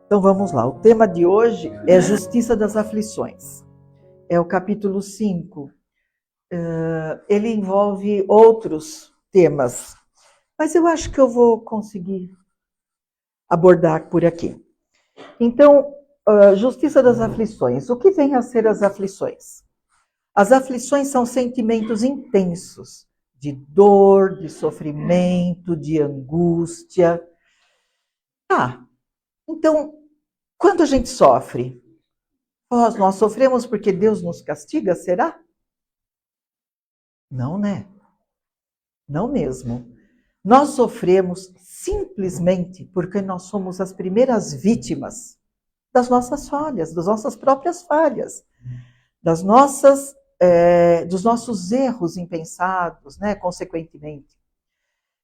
Então vamos lá, o tema de hoje é Justiça das Aflições. É o capítulo 5. Ele envolve outros temas, mas eu acho que eu vou conseguir abordar por aqui. Então, Justiça das Aflições. O que vem a ser as aflições? As aflições são sentimentos intensos de dor, de sofrimento, de angústia. Então, quando a gente sofre, nós sofremos porque Deus nos castiga, será? Não, né? Não mesmo. Nós sofremos simplesmente porque nós somos as primeiras vítimas das nossas falhas, das nossas próprias falhas, dos nossos erros impensados, né? Consequentemente.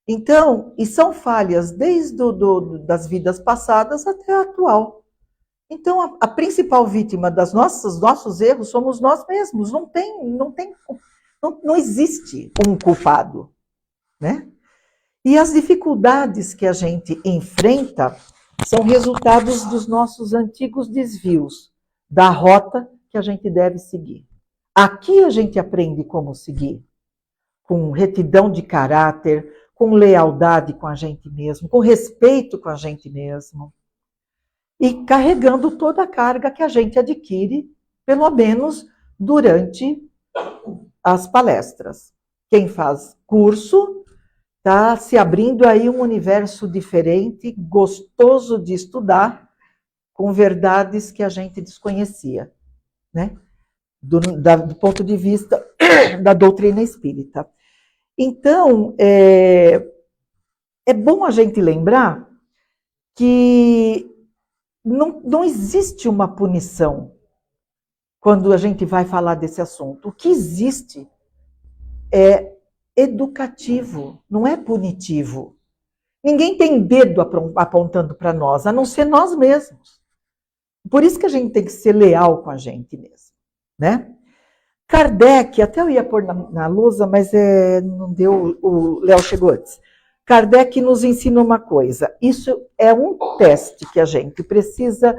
Então, e são falhas desde das vidas passadas até a atual. Então, a principal vítima dos nossos erros somos nós mesmos. Não existe um culpado, né? E as dificuldades que a gente enfrenta são resultados dos nossos antigos desvios, da rota que a gente deve seguir. Aqui a gente aprende como seguir, com retidão de caráter, com lealdade com a gente mesmo, com respeito com a gente mesmo. E carregando toda a carga que a gente adquire, pelo menos durante as palestras. Quem faz curso está se abrindo aí um universo diferente, gostoso de estudar, com verdades que a gente desconhecia, né? Do ponto de vista da doutrina espírita. Então, é bom a gente lembrar que não existe uma punição quando a gente vai falar desse assunto. O que existe é educativo, não é punitivo. Ninguém tem dedo apontando para nós, a não ser nós mesmos. Por isso que a gente tem que ser leal com a gente mesmo, né? Kardec, até eu ia pôr na lousa, mas não deu, o Léo chegou antes. Kardec nos ensina uma coisa, isso é um teste que a gente precisa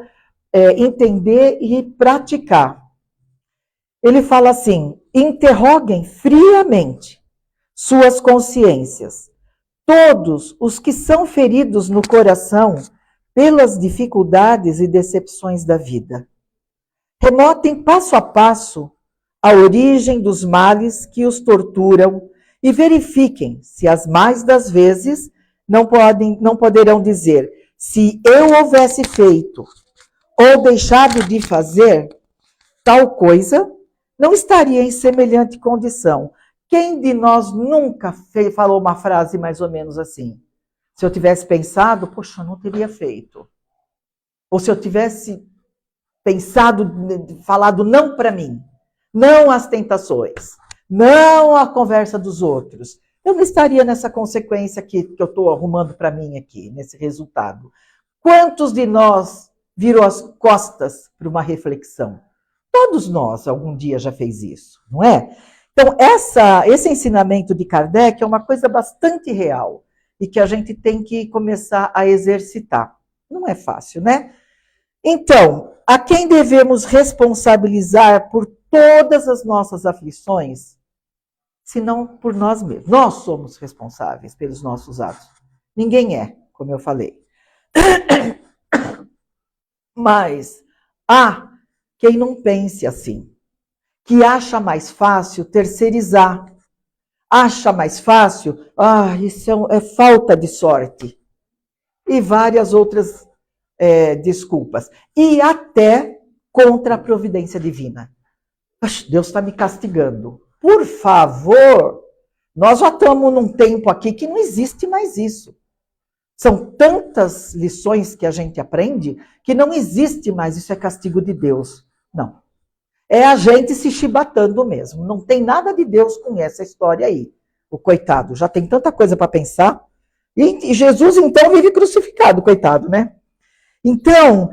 entender e praticar. Ele fala assim: interroguem friamente suas consciências. Todos os que são feridos no coração pelas dificuldades e decepções da vida. Remotem passo a passo a origem dos males que os torturam e verifiquem se as mais das vezes não poderão dizer: se eu houvesse feito ou deixado de fazer tal coisa, não estaria em semelhante condição. Quem de nós nunca falou uma frase mais ou menos assim? Se eu tivesse pensado, poxa, eu não teria feito. Ou se eu tivesse pensado, falado não para mim, não às tentações, não à conversa dos outros, eu não estaria nessa consequência que eu estou arrumando para mim aqui, nesse resultado. Quantos de nós viram as costas para uma reflexão? Todos nós, algum dia, já fez isso, não é? Então, esse ensinamento de Kardec é uma coisa bastante real e que a gente tem que começar a exercitar. Não é fácil, né? Então, a quem devemos responsabilizar por todas as nossas aflições, se não por nós mesmos? Nós somos responsáveis pelos nossos atos. Ninguém é, como eu falei. Mas há quem não pense assim, que acha mais fácil terceirizar, acha mais fácil, isso é falta de sorte, e várias outras desculpas, e até contra a providência divina. Deus está me castigando. Por favor, nós já estamos num tempo aqui que não existe mais isso. São tantas lições que a gente aprende que não existe mais isso é castigo de Deus. Não. É a gente se chibatando mesmo. Não tem nada de Deus com essa história aí. O coitado já tem tanta coisa para pensar. E Jesus, então, vive crucificado, coitado, né? Então,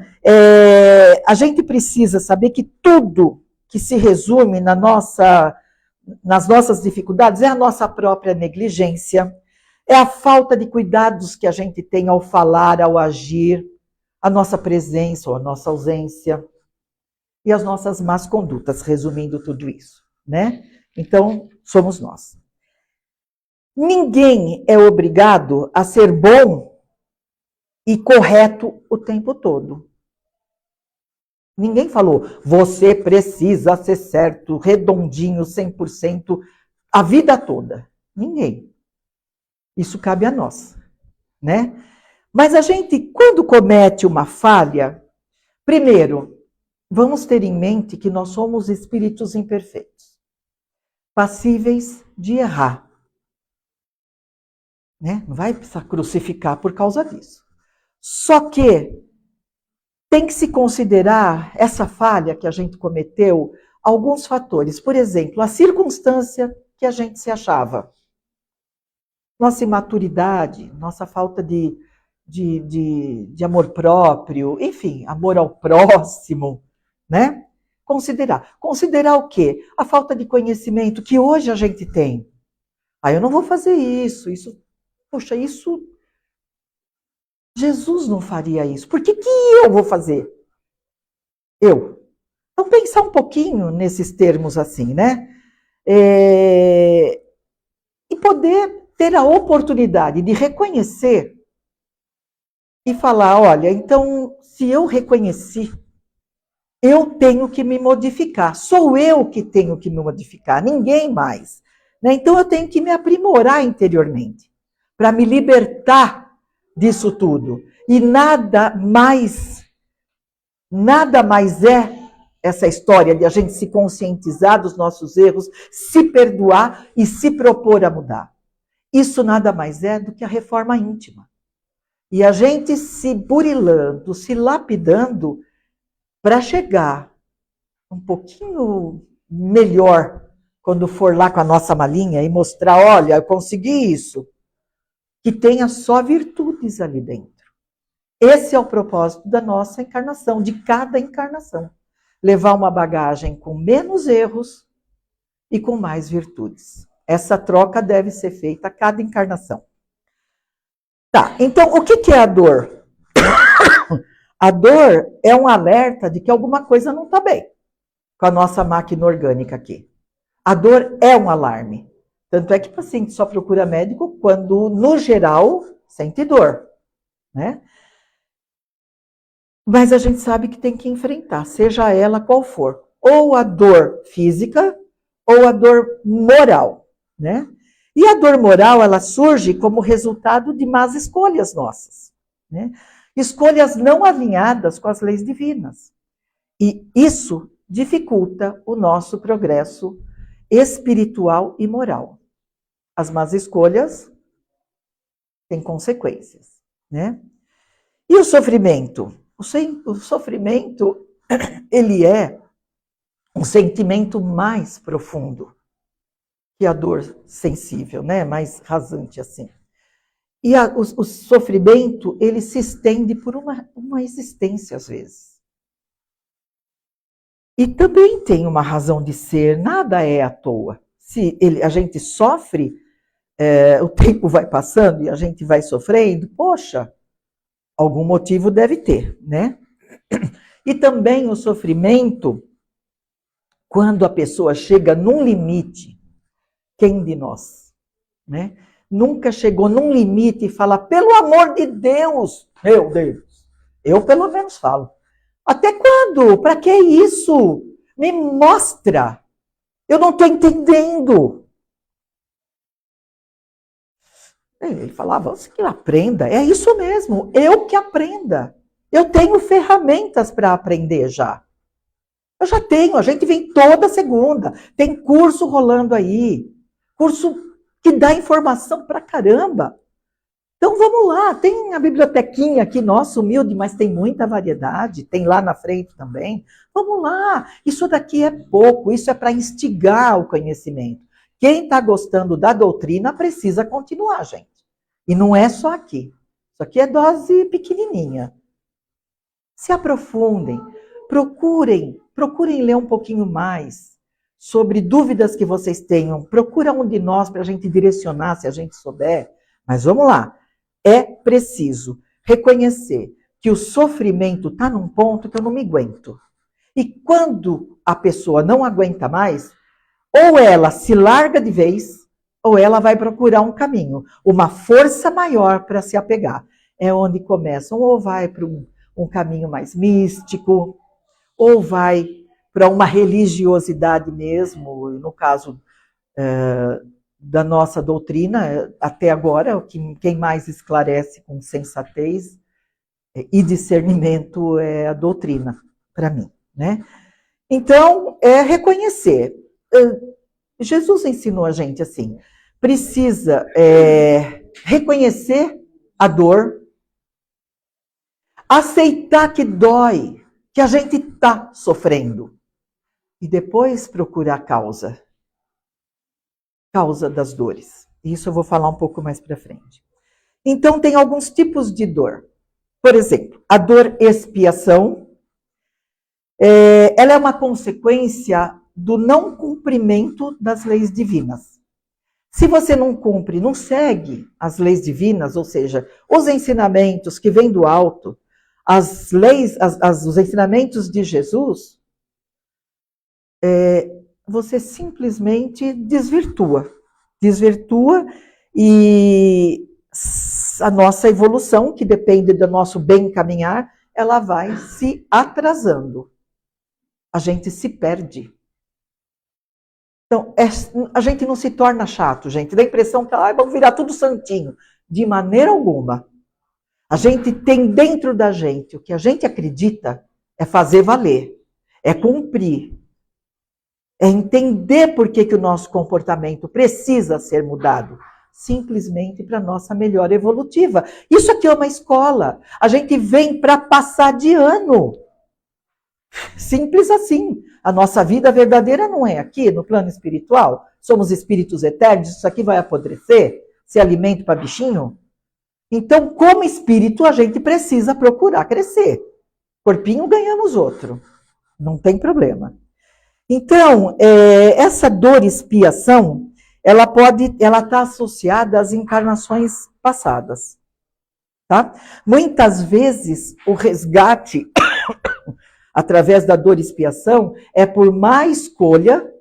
a gente precisa saber que tudo que se resume nas nossas dificuldades é a nossa própria negligência, é a falta de cuidados que a gente tem ao falar, ao agir, a nossa presença ou a nossa ausência e as nossas más condutas, resumindo tudo isso, né? Então, somos nós. Ninguém é obrigado a ser bom e correto o tempo todo. Ninguém falou, você precisa ser certo, redondinho, 100%, a vida toda. Ninguém. Isso cabe a nós, né? Mas a gente, quando comete uma falha, primeiro, vamos ter em mente que nós somos espíritos imperfeitos, passíveis de errar. Né? Não vai precisar crucificar por causa disso. Só que tem que se considerar essa falha que a gente cometeu, alguns fatores. Por exemplo, a circunstância que a gente se achava. Nossa imaturidade, nossa falta de amor próprio, enfim, amor ao próximo, né? Considerar. Considerar o quê? A falta de conhecimento que hoje a gente tem. Eu não vou fazer isso, poxa, isso... Jesus não faria isso. Por que eu vou fazer? Eu. Então, pensar um pouquinho nesses termos assim, né? E poder ter a oportunidade de reconhecer e falar, olha, então, se eu reconheci, eu tenho que me modificar. Sou eu que tenho que me modificar, ninguém mais. Né? Então, eu tenho que me aprimorar interiormente para me libertar disso tudo. E nada mais é essa história de a gente se conscientizar dos nossos erros, se perdoar e se propor a mudar. Isso nada mais é do que a reforma íntima. E a gente se burilando, se lapidando para chegar um pouquinho melhor quando for lá com a nossa malinha e mostrar, olha, eu consegui isso. Que tenha só virtudes ali dentro. Esse é o propósito da nossa encarnação, de cada encarnação. Levar uma bagagem com menos erros e com mais virtudes. Essa troca deve ser feita a cada encarnação. Tá, então o que é a dor? A dor é um alerta de que alguma coisa não está bem com a nossa máquina orgânica aqui. A dor é um alarme. Tanto é que o paciente só procura médico quando, no geral, sente dor, né? Mas a gente sabe que tem que enfrentar, seja ela qual for. Ou a dor física, ou a dor moral, né? E a dor moral, ela surge como resultado de más escolhas nossas, né? Escolhas não alinhadas com as leis divinas. E isso dificulta o nosso progresso espiritual e moral. As más escolhas têm consequências, né? E o sofrimento? O sofrimento, ele é um sentimento mais profundo que a dor sensível, né? Mais rasante assim. E o sofrimento, ele se estende por uma existência, às vezes. E também tem uma razão de ser, nada é à toa. Se a gente sofre, o tempo vai passando e a gente vai sofrendo, poxa, algum motivo deve ter, né? E também o sofrimento, quando a pessoa chega num limite, quem de nós, né? Nunca chegou num limite e fala, pelo amor de Deus, meu Deus, eu pelo menos falo. Até quando? Para que isso? Me mostra. Eu não estou entendendo. Ele falava, você que aprenda. É isso mesmo, eu que aprenda. Eu tenho ferramentas para aprender já. Eu já tenho, a gente vem toda segunda. Tem curso rolando aí. Curso que dá informação pra caramba. Então vamos lá, tem a bibliotequinha aqui, nossa, humilde, mas tem muita variedade, tem lá na frente também. Vamos lá, isso daqui é pouco, isso é para instigar o conhecimento. Quem está gostando da doutrina precisa continuar, gente. E não é só aqui. Isso aqui é dose pequenininha. Se aprofundem, procurem ler um pouquinho mais sobre dúvidas que vocês tenham. Procura um de nós para a gente direcionar, se a gente souber. Mas vamos lá. É preciso reconhecer que o sofrimento está num ponto que eu não me aguento. E quando a pessoa não aguenta mais, ou ela se larga de vez, ou ela vai procurar um caminho, uma força maior para se apegar. É onde começam, ou vai para um caminho mais místico, ou vai para uma religiosidade mesmo, no caso da nossa doutrina, até agora, quem mais esclarece com sensatez e discernimento é a doutrina, para mim, né? Então, é reconhecer. Jesus ensinou a gente assim, precisa reconhecer a dor, aceitar que dói, que a gente está sofrendo, e depois procurar a causa das dores. Isso eu vou falar um pouco mais para frente. Então, tem alguns tipos de dor. Por exemplo, a dor expiação, ela é uma consequência do não cumprimento das leis divinas. Se você não cumpre, não segue as leis divinas, ou seja, os ensinamentos que vêm do alto, as leis, os ensinamentos de Jesus, você simplesmente desvirtua e a nossa evolução, que depende do nosso bem caminhar, ela vai se atrasando. A gente se perde. Então, a gente não se torna chato, gente. Dá a impressão que vamos virar tudo santinho. De maneira alguma. A gente tem dentro da gente, o que a gente acredita é fazer valer, é cumprir, é entender por que o nosso comportamento precisa ser mudado. Simplesmente para a nossa melhora evolutiva. Isso aqui é uma escola. A gente vem para passar de ano. Simples assim. A nossa vida verdadeira não é aqui, no plano espiritual. Somos espíritos eternos, isso aqui vai apodrecer? Ser alimento para bichinho? Então, como espírito, a gente precisa procurar crescer. Corpinho ganhamos outro. Não tem problema. Então, essa dor expiação, ela está associada às encarnações passadas. Tá? Muitas vezes, o resgate através da dor expiação é por má escolha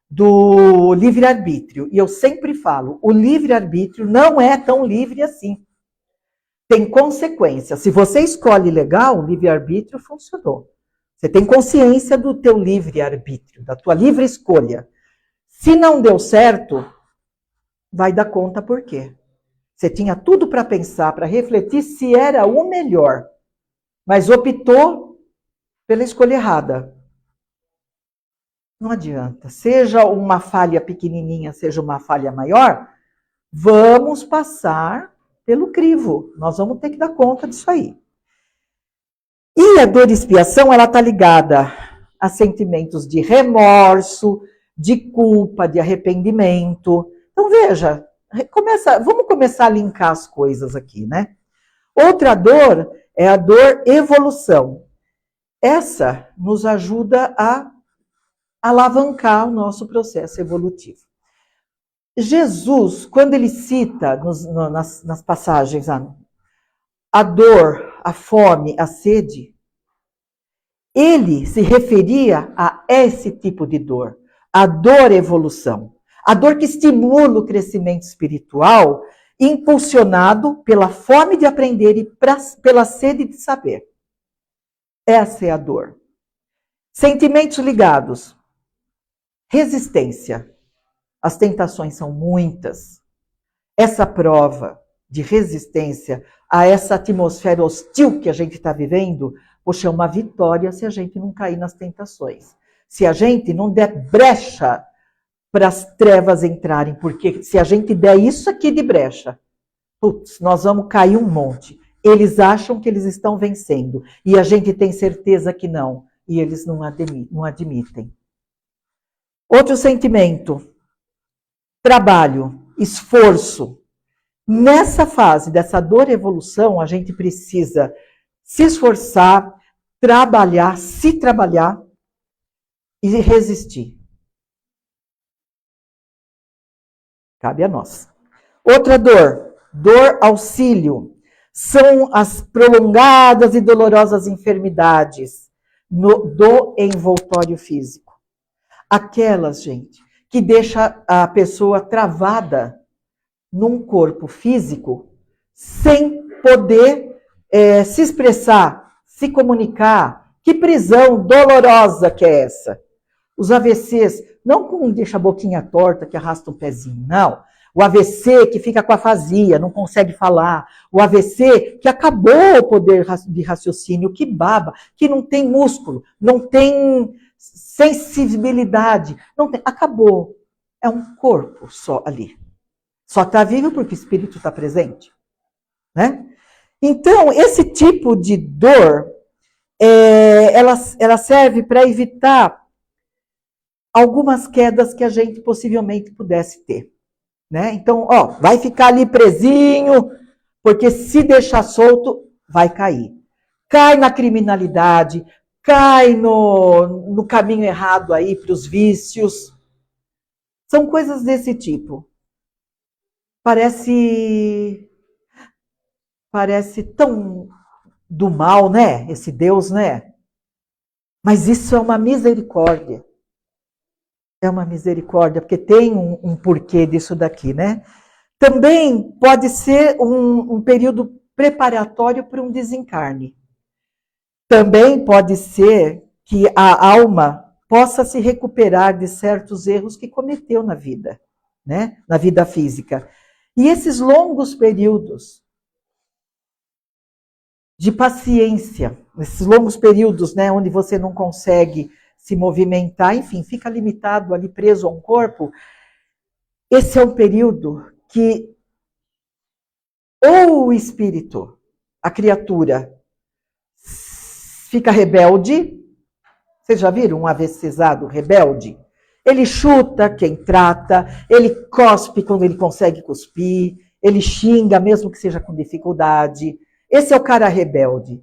do livre-arbítrio. E eu sempre falo, o livre-arbítrio não é tão livre assim. Tem consequência. Se você escolhe legal, o livre-arbítrio funcionou. Você tem consciência do teu livre-arbítrio, da tua livre escolha. Se não deu certo, vai dar conta por quê. Você tinha tudo para pensar, para refletir se era o melhor, mas optou pela escolha errada. Não adianta. Seja uma falha pequenininha, seja uma falha maior, vamos passar pelo crivo. Nós vamos ter que dar conta disso aí. E a dor de expiação, ela está ligada a sentimentos de remorso, de culpa, de arrependimento. Então, veja, vamos começar a linkar as coisas aqui, né? Outra dor é a dor evolução. Essa nos ajuda a alavancar o nosso processo evolutivo. Jesus, quando ele cita nas passagens a dor, a fome, a sede, ele se referia a esse tipo de dor, a dor evolução, a dor que estimula o crescimento espiritual, impulsionado pela fome de aprender e pela sede de saber. Essa é a dor. Sentimentos ligados. Resistência. As tentações são muitas. Essa prova de resistência a essa atmosfera hostil que a gente está vivendo, poxa, é uma vitória se a gente não cair nas tentações. Se a gente não der brecha para as trevas entrarem, porque se a gente der isso aqui de brecha, putz, nós vamos cair um monte. Eles acham que eles estão vencendo e a gente tem certeza que não, e eles não admitem. Outro sentimento, trabalho, esforço. Nessa fase dessa dor evolução, a gente precisa se esforçar, trabalhar, se trabalhar e resistir. Cabe a nós. Outra dor, dor auxílio. São as prolongadas e dolorosas enfermidades do envoltório físico. Aquelas, gente, que deixa a pessoa travada num corpo físico sem poder se expressar, se comunicar. Que prisão dolorosa que é essa? Os AVCs, não com deixa a boquinha torta, que arrasta um pezinho, não. O AVC que fica com afasia, não consegue falar. O AVC que acabou o poder de raciocínio, que baba, que não tem músculo, não tem sensibilidade, não tem, acabou. É um corpo só ali. Só está vivo porque o espírito está presente. Né? Então, esse tipo de dor, ela serve para evitar algumas quedas que a gente possivelmente pudesse ter. Né? Então, vai ficar ali presinho, porque se deixar solto, vai cair. Cai na criminalidade, cai no caminho errado aí para os vícios. São coisas desse tipo. Parece tão do mal, né? Esse Deus, né? Mas isso é uma misericórdia. É uma misericórdia, porque tem um porquê disso daqui, né? Também pode ser um período preparatório para um desencarne. Também pode ser que a alma possa se recuperar de certos erros que cometeu na vida, né? Na vida física. E esses longos períodos de paciência, esses longos períodos, né, onde você não consegue se movimentar, enfim, fica limitado ali, preso a um corpo, esse é um período que ou o espírito, a criatura, fica rebelde. Vocês já viram um AVCzado rebelde? Ele chuta quem trata, ele cospe quando ele consegue cuspir, ele xinga mesmo que seja com dificuldade. Esse é o cara rebelde.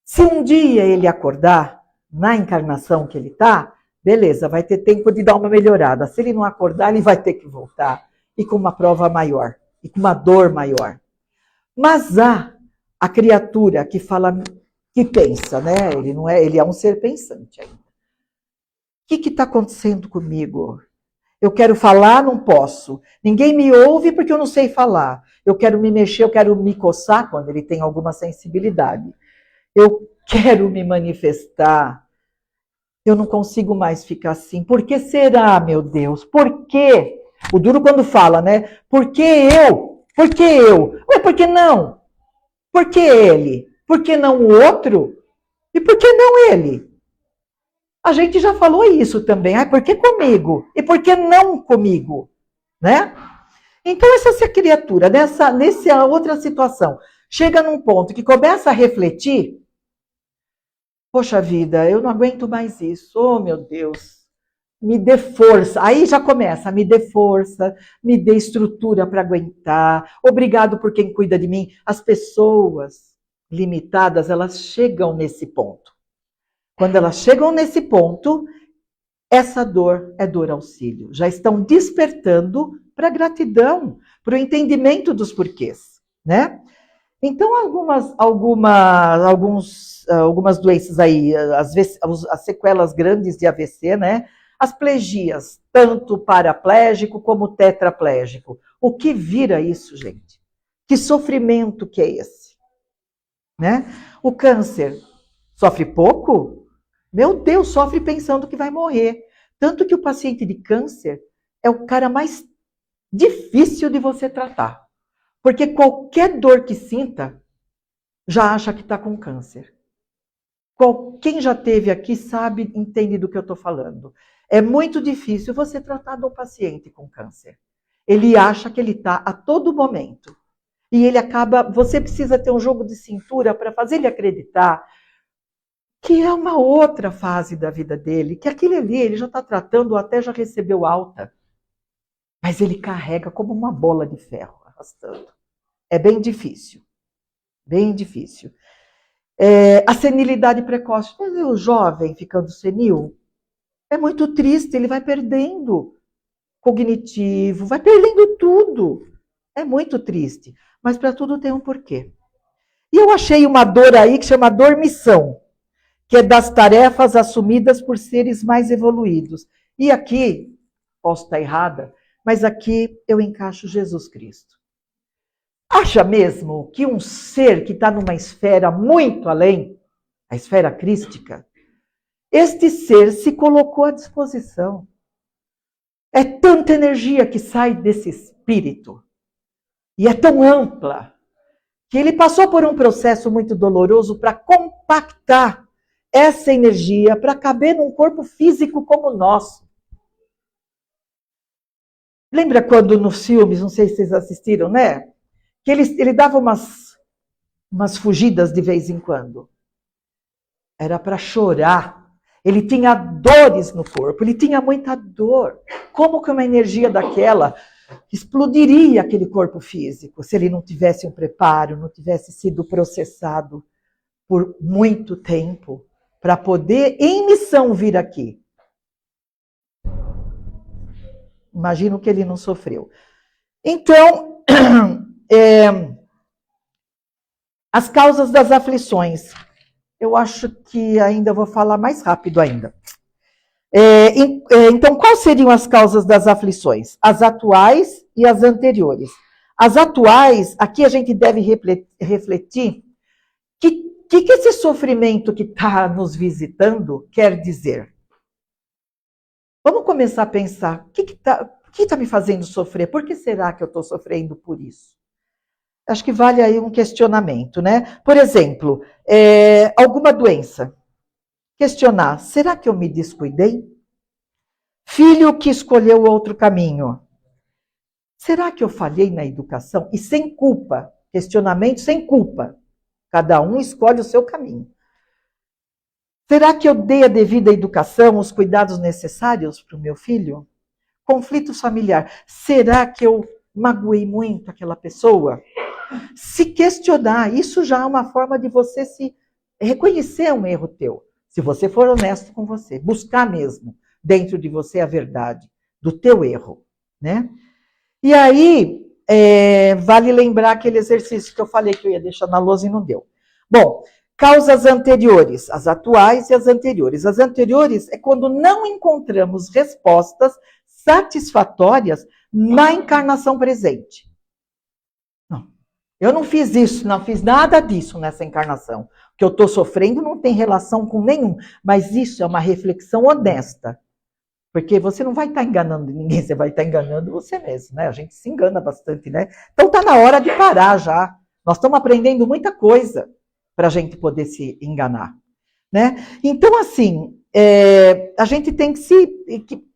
Se um dia ele acordar, na encarnação que ele está, beleza, vai ter tempo de dar uma melhorada. Se ele não acordar, ele vai ter que voltar. E com uma prova maior, e com uma dor maior. Mas há a criatura que fala, que pensa, né? Ele é um ser pensante ainda. O que está acontecendo comigo? Eu quero falar, não posso. Ninguém me ouve porque eu não sei falar. Eu quero me mexer, eu quero me coçar quando ele tem alguma sensibilidade. Eu quero me manifestar. Eu não consigo mais ficar assim. Por que será, meu Deus? Por quê? O duro quando fala, né? Por que eu? Por que eu? Ué, por que não? Por que ele? Por que não o outro? E por que não ele? A gente já falou isso também. Ah, por que comigo? E por que não comigo? Né? Então, essa criatura, nessa outra situação, chega num ponto que começa a refletir, poxa vida, eu não aguento mais isso, oh meu Deus, me dê força. Aí já começa, me dê força, me dê estrutura para aguentar, obrigado por quem cuida de mim. As pessoas limitadas, elas chegam nesse ponto. Quando elas chegam nesse ponto, essa dor é dor auxílio. Já estão despertando para a gratidão, para o entendimento dos porquês, né? Então, algumas doenças aí, as sequelas grandes de AVC, né? As plegias, tanto paraplégico como tetraplégico. O que vira isso, gente? Que sofrimento que é esse? Né? O câncer sofre pouco? Meu Deus, sofre pensando que vai morrer. Tanto que o paciente de câncer é o cara mais difícil de você tratar. Porque qualquer dor que sinta, já acha que está com câncer. Quem já teve aqui sabe, entende do que eu estou falando. É muito difícil você tratar um paciente com câncer. Ele acha que ele está a todo momento. E ele acaba, você precisa ter um jogo de cintura para fazer ele acreditar que é uma outra fase da vida dele, que aquele ali ele já está tratando, ou até já recebeu alta. Mas ele carrega como uma bola de ferro, arrastando. É bem difícil. Bem difícil. A senilidade precoce. O jovem ficando senil é muito triste, ele vai perdendo cognitivo, vai perdendo tudo. É muito triste. Mas para tudo tem um porquê. E eu achei uma dor aí que chama dormição, que é das tarefas assumidas por seres mais evoluídos. E aqui, posso estar errada, mas aqui eu encaixo Jesus Cristo. Acha mesmo que um ser que está numa esfera muito além, a esfera crística, este ser se colocou à disposição. É tanta energia que sai desse espírito, e é tão ampla, que ele passou por um processo muito doloroso para compactar essa energia para caber num corpo físico como o nosso. Lembra quando nos filmes, não sei se vocês assistiram, né? Que ele dava umas fugidas de vez em quando. Era para chorar. Ele tinha dores no corpo, ele tinha muita dor. Como que uma energia daquela explodiria aquele corpo físico se ele não tivesse um preparo, não tivesse sido processado por muito tempo para poder, em missão, vir aqui? Imagino que ele não sofreu. Então, as causas das aflições. Eu acho que ainda vou falar mais rápido ainda. Então, quais seriam as causas das aflições? As atuais e as anteriores. As atuais, aqui a gente deve refletir que esse sofrimento que está nos visitando quer dizer. Vamos começar a pensar, o que está me fazendo sofrer? Por que será que eu estou sofrendo por isso? Acho que vale aí um questionamento, né? Por exemplo, alguma doença. Questionar, será que eu me descuidei? Filho que escolheu outro caminho. Será que eu falhei na educação? E sem culpa, questionamento sem culpa. Cada um escolhe o seu caminho. Será que eu dei a devida educação, os cuidados necessários para o meu filho? Conflito familiar. Será que eu magoei muito aquela pessoa? Se questionar, isso já é uma forma de você se reconhecer um erro teu. Se você for honesto com você, buscar mesmo dentro de você a verdade do teu erro, né? E aí, vale lembrar aquele exercício que eu falei que eu ia deixar na lousa e não deu. Bom, causas anteriores, as atuais e as anteriores. As anteriores é quando não encontramos respostas satisfatórias na encarnação presente. Eu não fiz isso, não fiz nada disso nessa encarnação. O que eu estou sofrendo não tem relação com nenhum, mas isso é uma reflexão honesta. Porque você não vai estar enganando ninguém, você vai estar enganando você mesmo, né? A gente se engana bastante, né? Então está na hora de parar já. Nós estamos aprendendo muita coisa para a gente poder se enganar, né? Então, assim, a gente tem que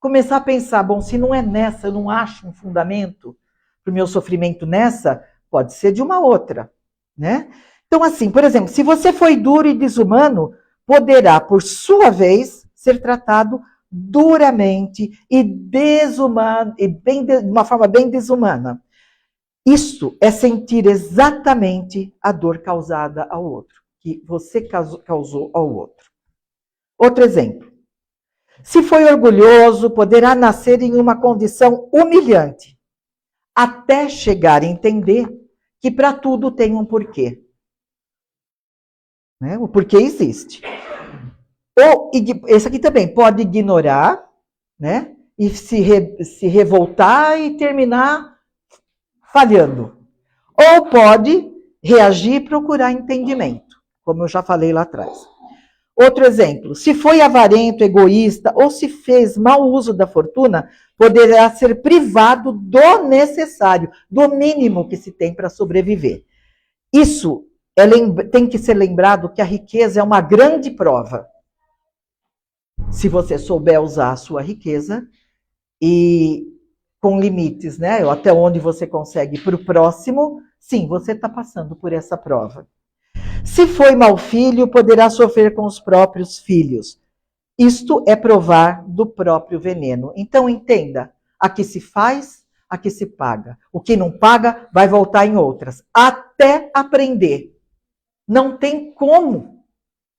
começar a pensar, bom, se não é nessa, eu não acho um fundamento para o meu sofrimento nessa, pode ser de uma outra, né? Então, assim, por exemplo, se você foi duro e desumano, poderá, por sua vez, ser tratado duramente e desumano, e de uma forma bem desumana. Isso é sentir exatamente a dor causada ao outro, que você causou ao outro. Outro exemplo. Se foi orgulhoso, poderá nascer em uma condição humilhante, até chegar a entender que para tudo tem um porquê. Né? O porquê existe. Ou, esse aqui também pode ignorar, né? E se revoltar e terminar falhando. Ou pode reagir e procurar entendimento, como eu já falei lá atrás. Outro exemplo, se foi avarento, egoísta ou se fez mau uso da fortuna, poderá ser privado do necessário, do mínimo que se tem para sobreviver. Isso tem que ser lembrado que a riqueza é uma grande prova. Se você souber usar a sua riqueza e com limites, né? Até onde você consegue para o próximo, sim, você está passando por essa prova. Se foi mau filho, poderá sofrer com os próprios filhos. Isto é provar do próprio veneno. Então, entenda, a que se faz, a que se paga. O que não paga, vai voltar em outras. Até aprender. Não tem como.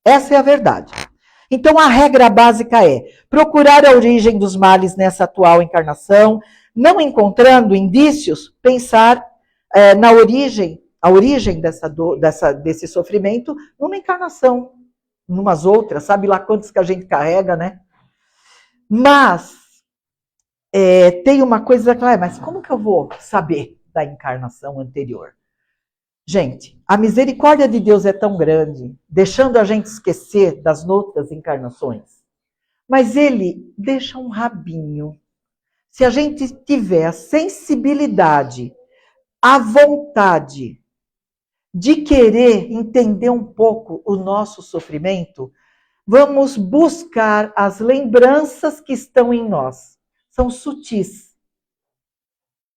Essa é a verdade. Então, a regra básica é procurar a origem dos males nessa atual encarnação, não encontrando indícios, pensar na origem a origem desse sofrimento numa encarnação, numas outras, sabe lá quantos que a gente carrega, né? Mas tem uma coisa clara, mas como que eu vou saber da encarnação anterior? Gente, a misericórdia de Deus é tão grande, deixando a gente esquecer das outras encarnações, mas ele deixa um rabinho. Se a gente tiver a sensibilidade, a vontade de querer entender um pouco o nosso sofrimento, vamos buscar as lembranças que estão em nós. São sutis,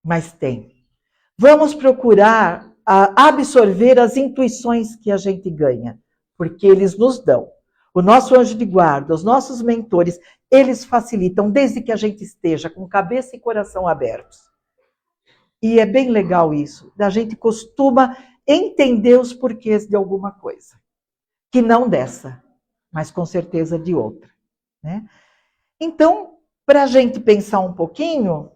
mas tem. Vamos procurar absorver as intuições que a gente ganha, porque eles nos dão. O nosso anjo de guarda, os nossos mentores, eles facilitam desde que a gente esteja com cabeça e coração abertos. E é bem legal isso. A gente costuma entender os porquês de alguma coisa, que não dessa, mas com certeza de outra, né? Então, para a gente pensar um pouquinho,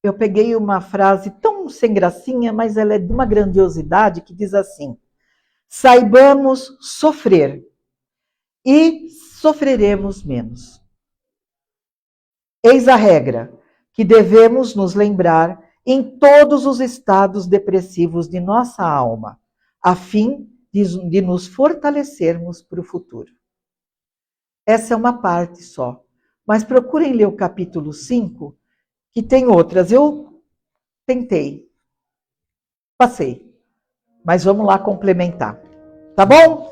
eu peguei uma frase tão sem gracinha, mas ela é de uma grandiosidade, que diz assim: saibamos sofrer e sofreremos menos. Eis a regra que devemos nos lembrar em todos os estados depressivos de nossa alma, a fim de nos fortalecermos para o futuro. Essa é uma parte só, mas procurem ler o capítulo 5, que tem outras. Eu tentei, passei, mas vamos lá complementar, tá bom?